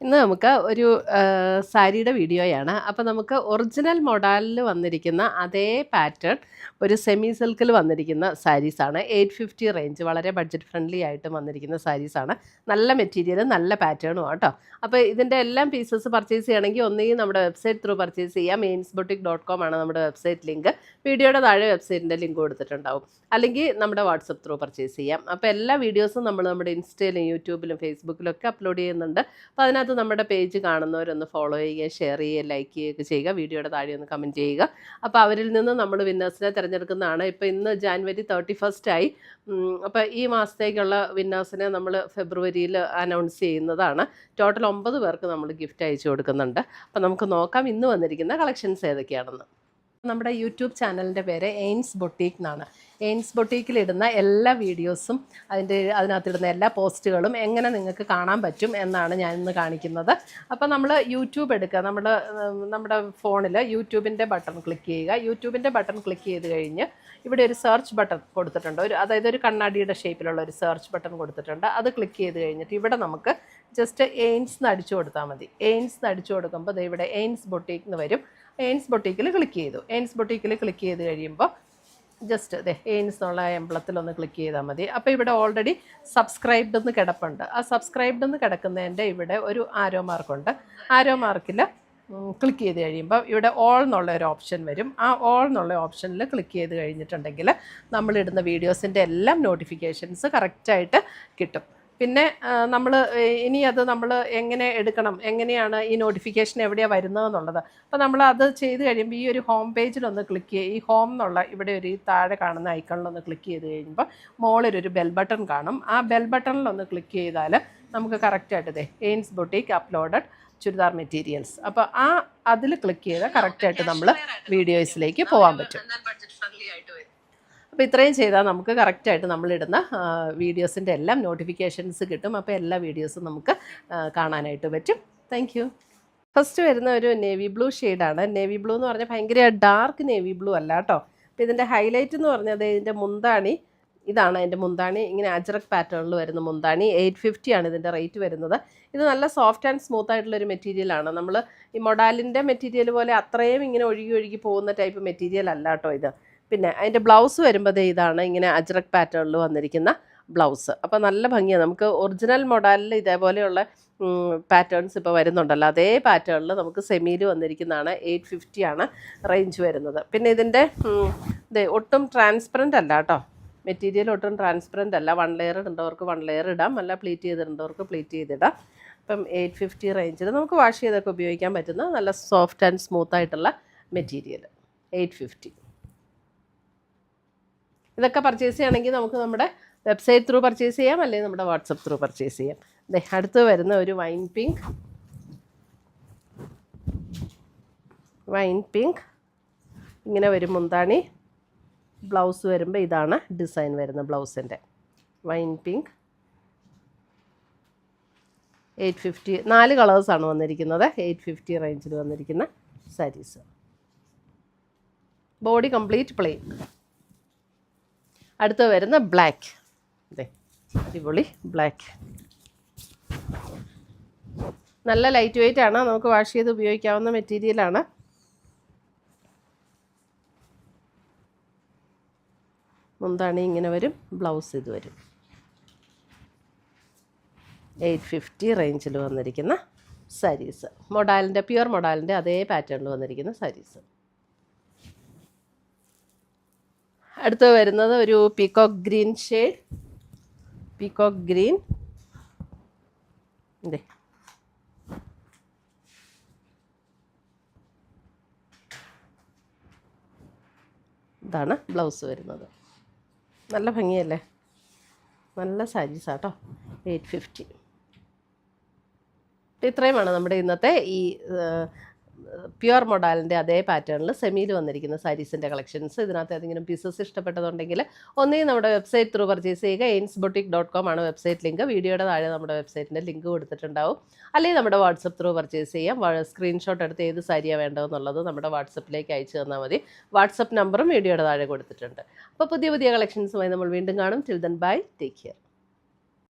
ഇന്ന് നമുക്ക് ഒരു സാരിയുടെ വീഡിയോയാണ്. അപ്പോൾ നമുക്ക് ഒറിജിനൽ മോഡലിൽ വന്നിരിക്കുന്ന അതേ പാറ്റേൺ ഒരു സെമി സിൽക്കിൽ വന്നിരിക്കുന്ന സാരീസാണ്. 850 റേഞ്ച്, വളരെ ബഡ്ജറ്റ് ഫ്രണ്ട്ലി ആയിട്ട് വന്നിരിക്കുന്ന സാരീസാണ്. നല്ല മെറ്റീരിയൽ, നല്ല പാറ്റേണും കേട്ടോ. അപ്പോൾ ഇതിൻ്റെ എല്ലാം പീസസ് പർച്ചേസ് ചെയ്യണമെങ്കിൽ ഒന്നുകിൽ നമ്മുടെ വെബ്സൈറ്റ് ത്രൂ പർച്ചേസ് ചെയ്യാം. ainsboutique.com ആണ് നമ്മുടെ വെബ്സൈറ്റ് ലിങ്ക്. വീഡിയോയുടെ താഴെ വെബ്സൈറ്റിൻ്റെ ലിങ്ക് കൊടുത്തിട്ടുണ്ടാവും. അല്ലെങ്കിൽ നമ്മുടെ വാട്സപ്പ് ത്രൂ പർച്ചേസ് ചെയ്യാം. അപ്പോൾ എല്ലാ വീഡിയോസും നമ്മൾ നമ്മുടെ ഇൻസ്റ്റയിലും യൂട്യൂബിലും ഫേസ്ബുക്കിലും ഒക്കെ അപ്ലോഡ് ചെയ്യുന്നുണ്ട്. അപ്പോൾ അതിനകത്ത് നമ്മുടെ പേജ് കാണുന്നവരൊന്ന് ഫോളോ ചെയ്യുക, ഷെയർ ചെയ്യുക, ലൈക്ക് ചെയ്യുക ചെയ്യുക. വീഡിയോയുടെ താഴെ ഒന്ന് കമൻറ്റ് ചെയ്യുക. അപ്പോൾ അവരിൽ നിന്ന് നമ്മൾ വിന്നേഴ്സിനെ തിരഞ്ഞെടുക്കുന്നതാണ്. ഇപ്പോൾ ഇന്ന് ജാനുവരി 31 ആയി. അപ്പോൾ ഈ മാസത്തേക്കുള്ള വിന്നേഴ്സിനെ നമ്മൾ ഫെബ്രുവരിയിൽ അനൗൺസ് ചെയ്യുന്നതാണ്. ടോട്ടൽ 9 പേർക്ക് നമ്മൾ ഗിഫ്റ്റ് അയച്ചു കൊടുക്കുന്നുണ്ട്. അപ്പോൾ നമുക്ക് നോക്കാം ഇന്ന് വന്നിരിക്കുന്ന കളക്ഷൻസ് ഏതൊക്കെയാണെന്ന്. നമ്മുടെ യൂട്യൂബ് ചാനലിൻ്റെ പേര് എയിൻസ് ബൊട്ടീക്ക് എന്നാണ്. എയിൻസ് ബൊട്ടീക്കിലിടുന്ന എല്ലാ വീഡിയോസും അതിനകത്തിടുന്ന എല്ലാ പോസ്റ്റുകളും എങ്ങനെ നിങ്ങൾക്ക് കാണാൻ പറ്റും എന്നാണ് ഞാൻ ഇന്ന് കാണിക്കുന്നത്. അപ്പോൾ നമ്മൾ യൂട്യൂബ് എടുക്കുക, നമ്മുടെ ഫോണിൽ യൂട്യൂബിൻ്റെ ബട്ടൺ ക്ലിക്ക് ചെയ്യുക. യൂട്യൂബിൻ്റെ ബട്ടൺ ക്ലിക്ക് ചെയ്ത് കഴിഞ്ഞ് ഇവിടെ ഒരു സെർച്ച് ബട്ടൺ കൊടുത്തിട്ടുണ്ട്. അതായത് ഒരു കണ്ണാടിയുടെ ഷേപ്പിലുള്ള ഒരു സെർച്ച് ബട്ടൺ കൊടുത്തിട്ടുണ്ട്. അത് ക്ലിക്ക് ചെയ്ത് കഴിഞ്ഞിട്ട് ഇവിടെ നമുക്ക് ജസ്റ്റ് എയിൻസ് എന്ന് അടിച്ചു കൊടുത്താൽ മതി. എയിൻസ് എന്ന് അടിച്ചു കൊടുക്കുമ്പോൾ ഇവിടെ എയിൻസ് ബൊട്ടീക്ക് എന്ന് വരും. എയിൻസ് ബൊട്ടീക്കിൽ ക്ലിക്ക് ചെയ്തു. എയിൻസ് ബൊട്ടീക്കിൽ ക്ലിക്ക് ചെയ്ത് കഴിയുമ്പോൾ ജസ്റ്റ് എയിൻസ് എന്നുള്ള എംബ്ലത്തിലൊന്ന് ക്ലിക്ക് ചെയ്താൽ മതി. അപ്പോൾ ഇവിടെ ഓൾറെഡി സബ്സ്ക്രൈബ്ഡ് എന്ന് കിടപ്പുണ്ട്. ആ സബ്സ്ക്രൈബ്ഡ് എന്ന് കിടക്കുന്നതിൻ്റെ ഇവിടെ ഒരു ആരോ മാർക്കുണ്ട്. ആരോ മാർക്കിൽ ക്ലിക്ക് ചെയ്ത് കഴിയുമ്പോൾ ഇവിടെ ഓൾ എന്നുള്ള ഒരു ഓപ്ഷൻ വരും. ആ ഓൾ എന്നുള്ള ഓപ്ഷനിൽ ക്ലിക്ക് ചെയ്ത് കഴിഞ്ഞിട്ടുണ്ടെങ്കിൽ നമ്മളിടുന്ന വീഡിയോസിൻ്റെ എല്ലാം നോട്ടിഫിക്കേഷൻസ് കറക്റ്റായിട്ട് കിട്ടും. പിന്നെ നമ്മൾ ഇനി അത് നമ്മൾ എങ്ങനെ എടുക്കണം, എങ്ങനെയാണ് ഈ നോട്ടിഫിക്കേഷൻ എവിടെയാണ് വരുന്നതെന്നുള്ളത്. അപ്പോൾ നമ്മൾ അത് ചെയ്ത് കഴിയുമ്പോൾ ഈ ഒരു ഹോം പേജിലൊന്ന് ക്ലിക്ക് ചെയ്യുക. ഈ ഹോം എന്നുള്ള ഇവിടെ ഒരു താഴെ കാണുന്ന ഐക്കണിലൊന്ന് ക്ലിക്ക് ചെയ്ത് കഴിയുമ്പോൾ മുകളിലൊരു ബെൽ ബട്ടൺ കാണും. ആ ബെൽ ബട്ടണിലൊന്ന് ക്ലിക്ക് ചെയ്താൽ നമുക്ക് കറക്റ്റായിട്ട് എയിൻസ് ബൊട്ടീക്ക് അപ്ലോഡഡ് ചുരിദാർ മെറ്റീരിയൽസ്, അപ്പോൾ അതിൽ ക്ലിക്ക് ചെയ്താൽ കറക്റ്റായിട്ട് നമ്മൾ വീഡിയോസിലേക്ക് പോകാൻ പറ്റും. അപ്പോൾ ഇത്രയും ചെയ്താൽ നമുക്ക് കറക്റ്റായിട്ട് നമ്മളിടുന്ന വീഡിയോസിൻ്റെ എല്ലാം നോട്ടിഫിക്കേഷൻസ് കിട്ടും. അപ്പോൾ എല്ലാ വീഡിയോസും നമുക്ക് കാണാനായിട്ട് പറ്റും. Thank you. ഫസ്റ്റ് വരുന്ന ഒരു നേവി ബ്ലൂ ഷെയ്ഡാണ്. നേവി ബ്ലൂ എന്ന് പറഞ്ഞാൽ ഭയങ്കര ഡാർക്ക് നേവി ബ്ലൂ അല്ല കേട്ടോ. അപ്പോൾ ഇതിൻ്റെ ഹൈലൈറ്റ് എന്ന് പറഞ്ഞത് ഇതിൻ്റെ മുന്താണി, ഇതാണ് അതിൻ്റെ മുന്താണി. ഇങ്ങനെ അജ്രക് പാറ്റേണിൽ വരുന്ന മുന്താണി. 850 ആണ് ഇതിൻ്റെ റേറ്റ് വരുന്നത്. ഇത് നല്ല സോഫ്റ്റ് ആൻഡ് സ്മൂത്ത് ആയിട്ടുള്ളൊരു മെറ്റീരിയലാണ്. നമ്മൾ ഈ മൊഡാലിൻ്റെ മെറ്റീരിയൽ പോലെ അത്രയും ഇങ്ങനെ ഒഴുകി പോകുന്ന ടൈപ്പ് മെറ്റീരിയൽ അല്ല കേട്ടോ ഇത്. പിന്നെ അതിൻ്റെ ബ്ലൗസ് വരുമ്പോൾ ഇതാണ് ഇങ്ങനെ അജ്രക് പാറ്റേണിൽ വന്നിരിക്കുന്ന ബ്ലൗസ്. അപ്പോൾ നല്ല ഭംഗിയാണ്. നമുക്ക് ഒറിജിനൽ മോഡലിൽ ഇതേപോലെയുള്ള പാറ്റേൺസ് ഇപ്പോൾ വരുന്നുണ്ടല്ലോ, അതേ പാറ്റേണിൽ നമുക്ക് സെമിയിൽ വന്നിരിക്കുന്നതാണ്. 850 ആണ് റേഞ്ച് വരുന്നത്. പിന്നെ ഇതിൻ്റെ ഒട്ടും ട്രാൻസ്പെറൻ്റ് അല്ല കേട്ടോ. മെറ്റീരിയൽ ഒട്ടും ട്രാൻസ്പെറൻ്റ് അല്ല. 1 ലെയർ ഇടേണ്ടവർക്ക് 1 ലെയർ ഇടാം, അല്ല പ്ലീറ്റ് ചെയ്തിടേണ്ടവർക്ക് പ്ലീറ്റ് ചെയ്തിടാം. അപ്പം 850 റേഞ്ചിൽ നമുക്ക് വാഷ് ചെയ്തൊക്കെ ഉപയോഗിക്കാൻ പറ്റുന്ന നല്ല സോഫ്റ്റ് ആൻഡ് സ്മൂത്ത് ആയിട്ടുള്ള മെറ്റീരിയൽ 850. ഇതൊക്കെ പർച്ചേസ് ചെയ്യണമെങ്കിൽ നമുക്ക് നമ്മുടെ വെബ്സൈറ്റ് ത്രൂ പർച്ചേസ് ചെയ്യാം, അല്ലെങ്കിൽ നമ്മുടെ വാട്സപ്പ് ത്രൂ പർച്ചേസ് ചെയ്യാം. അടുത്ത് വരുന്ന ഒരു വൈൻ പിങ്ക് ഇങ്ങനെ വരും മുന്താണി. ബ്ലൗസ് വരുമ്പോൾ ഇതാണ് ഡിസൈൻ വരുന്ന ബ്ലൗസിൻ്റെ. Wine pink 850. 4 കളേഴ്സാണ് വന്നിരിക്കുന്നത്. 850 റേഞ്ചിൽ വന്നിരിക്കുന്ന സാരീസ്. Body complete plain. അടുത്ത് വരുന്ന ബ്ലാക്ക്. അടിപൊളി ബ്ലാക്ക്. നല്ല ലൈറ്റ് വെയിറ്റ് ആണ്, നമുക്ക് വാഷ് ചെയ്ത് ഉപയോഗിക്കാവുന്ന മെറ്റീരിയലാണ്. മുന്താണി ഇങ്ങനെ വരും, ബ്ലൗസ് ഇത് വരും. 850 റേഞ്ചിൽ വന്നിരിക്കുന്ന സാരീസ്. മൊഡാലിൻ്റെ പ്യുവർ മൊഡാലിൻ്റെ അതേ പാറ്റേണിൽ വന്നിരിക്കുന്ന സാരീസ്. അടുത്ത് വരുന്നത് ഒരു peacock green shade. Peacock green. ഇതാണ് ബ്ലൗസ് വരുന്നത്. നല്ല ഭംഗിയല്ലേ, നല്ല സാരീസാട്ടോ. 850. ഇത്രയുമാണ് നമ്മുടെ ഇന്നത്തെ ഈ പ്യുവർ മൊഡാലിൻ്റെ അതേ പാറ്റേണിൽ സെമിയിൽ വന്നിരിക്കുന്ന സാരീസിൻ്റെ കളക്ഷൻസ്. ഇതിനകത്ത് ഏതെങ്കിലും പീസസ് ഇഷ്ടപ്പെട്ടതുണ്ടെങ്കിൽ ഒന്നേ നമ്മുടെ വെബ്സൈറ്റ് ത്രൂ പർച്ചേസ് ചെയ്യുക. ainsboutique.com ആണ് വെബ്സൈറ്റ് ലിങ്ക്. വീഡിയോയുടെ താഴെ നമ്മുടെ വെബ്സൈറ്റിൻ്റെ ലിങ്ക് കൊടുത്തിട്ടുണ്ടാവും. അല്ലെങ്കിൽ നമ്മുടെ വാട്സപ്പ് ത്രൂ പർച്ചേസ് ചെയ്യാം. സ്ക്രീൻഷോട്ട് എടുത്ത് ഏത് സാരിയാണ് വേണ്ടതെന്നുള്ളത് നമ്മുടെ വാട്സപ്പിലേക്ക് അയച്ചു തന്നാൽ മതി. വാട്സപ്പ് നമ്പറും വീഡിയോയുടെ താഴെ കൊടുത്തിട്ടുണ്ട്. അപ്പോൾ പുതിയ കളക്ഷൻസുമായി നമ്മൾ വീണ്ടും കാണും. Till then bye, take care.